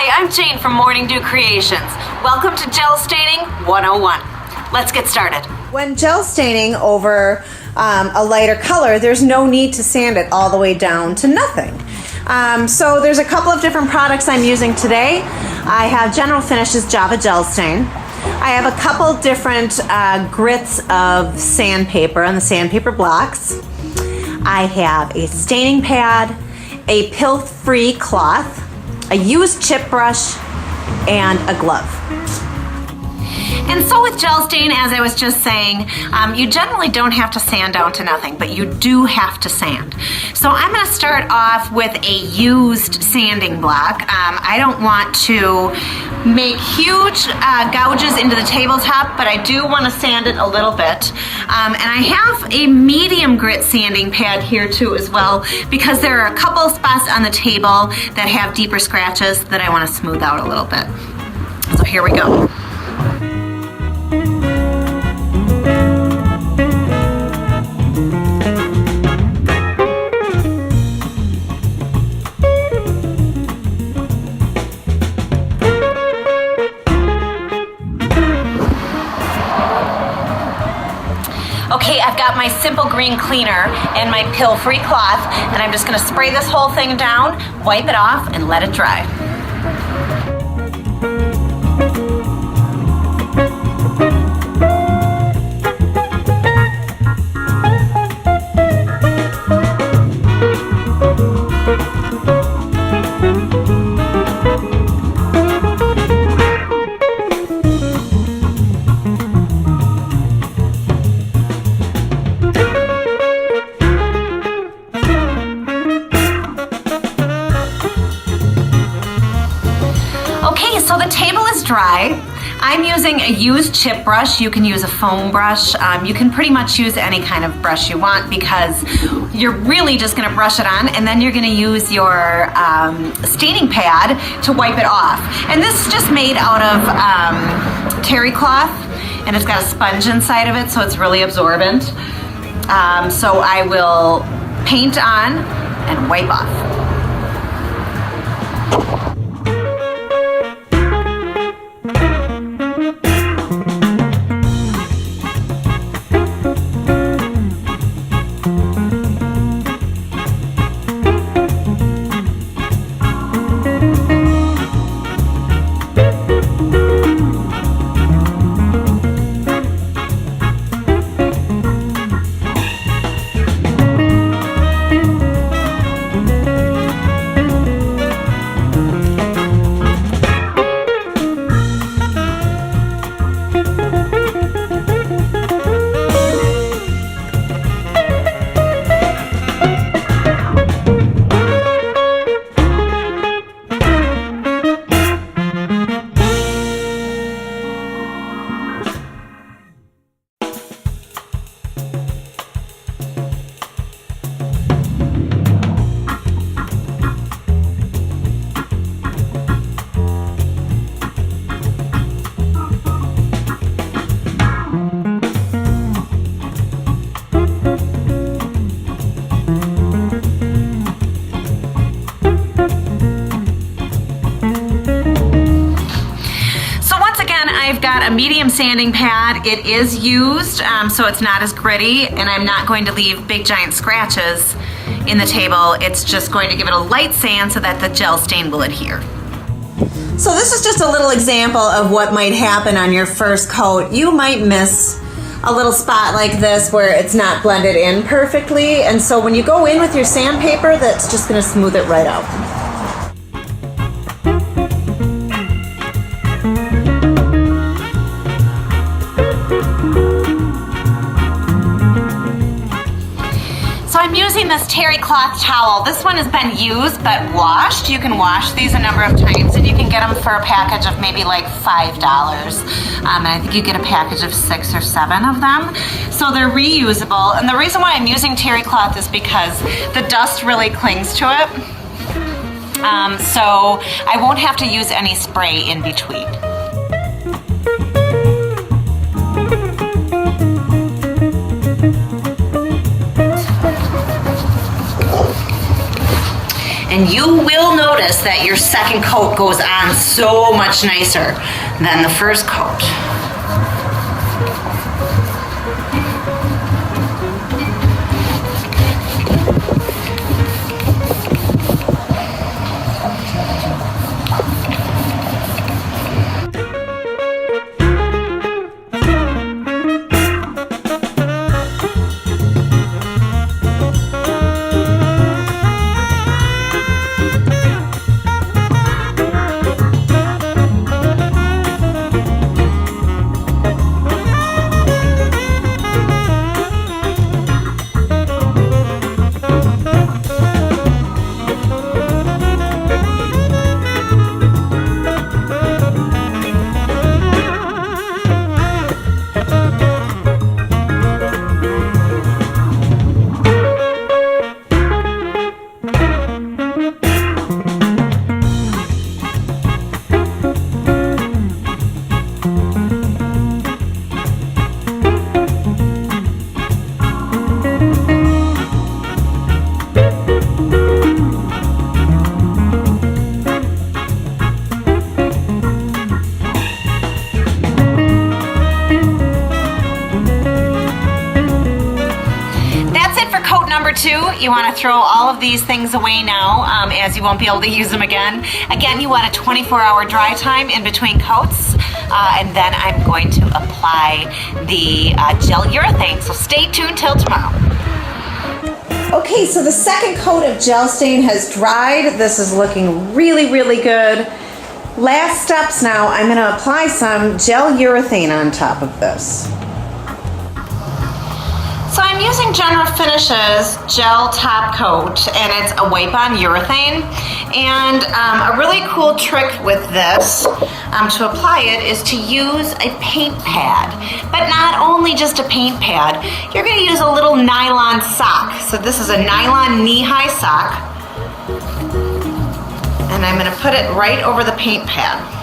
Hi, I'm Jane from Morning Dew Creations. Welcome to Gel Staining 101. Let's get started. When gel staining over a lighter color, there's no need to sand it all the way down to nothing. So there's a couple of different products I'm using today. I have General Finishes Java Gel Stain. I have a couple different grits of sandpaper on the sandpaper blocks. I have a staining pad, a pill-free cloth, a used chip brush, and a glove. And so with gel stain, as I was just saying, you generally don't have to sand down to nothing, but you do have to sand. So I'm going to start off with a used sanding block. I don't want to make huge gouges into the tabletop, but I do want to sand it a little bit. And I have a medium grit sanding pad here too as well, because there are a couple spots on the table that have deeper scratches that I want to smooth out a little bit. So here we go. Okay, I've got my simple green cleaner and my pill-free cloth, and I'm just gonna spray this whole thing down, wipe it off, and let it dry. Okay, so the table is dry. I'm using a used chip brush. You can use a foam brush. You can pretty much use any kind of brush you want because you're really just gonna brush it on and then you're gonna use your staining pad to wipe it off. And this is just made out of terry cloth, and it's got a sponge inside of it, so it's really absorbent. So I will paint on and wipe off. I've got a medium sanding pad. It is used, so it's not as gritty, and I'm not going to leave big giant scratches in the table. It's just going to give it a light sand so that the gel stain will adhere. So this is just a little example of what might happen on your first coat. You might miss a little spot like this where it's not blended in perfectly, and so when you go in with your sandpaper, that's just going to smooth it right out. So I'm using this terry cloth towel. This one has been used but washed. You can wash these a number of times and you can get them for a package of maybe like $5. And I think you get a package of 6 or 7 of them. So they're reusable. And the reason why I'm using terry cloth is because the dust really clings to it. So I won't have to use any spray in between. And you will notice that your second coat goes on so much nicer than the first coat. Number 2, you want to throw all of these things away now, as you won't be able to use them again. Again, you want a 24-hour dry time in between coats, and then I'm going to apply the gel urethane, so stay tuned till tomorrow. Okay, so the second coat of gel stain has dried. This is looking really, really good. Last steps now, I'm going to apply some gel urethane on top of this. So I'm using General Finishes Gel Top Coat, and it's a wipe-on urethane. And a really cool trick with this to apply it is to use a paint pad. But not only just a paint pad, you're going to use a little nylon sock. So this is a nylon knee-high sock. And I'm going to put it right over the paint pad.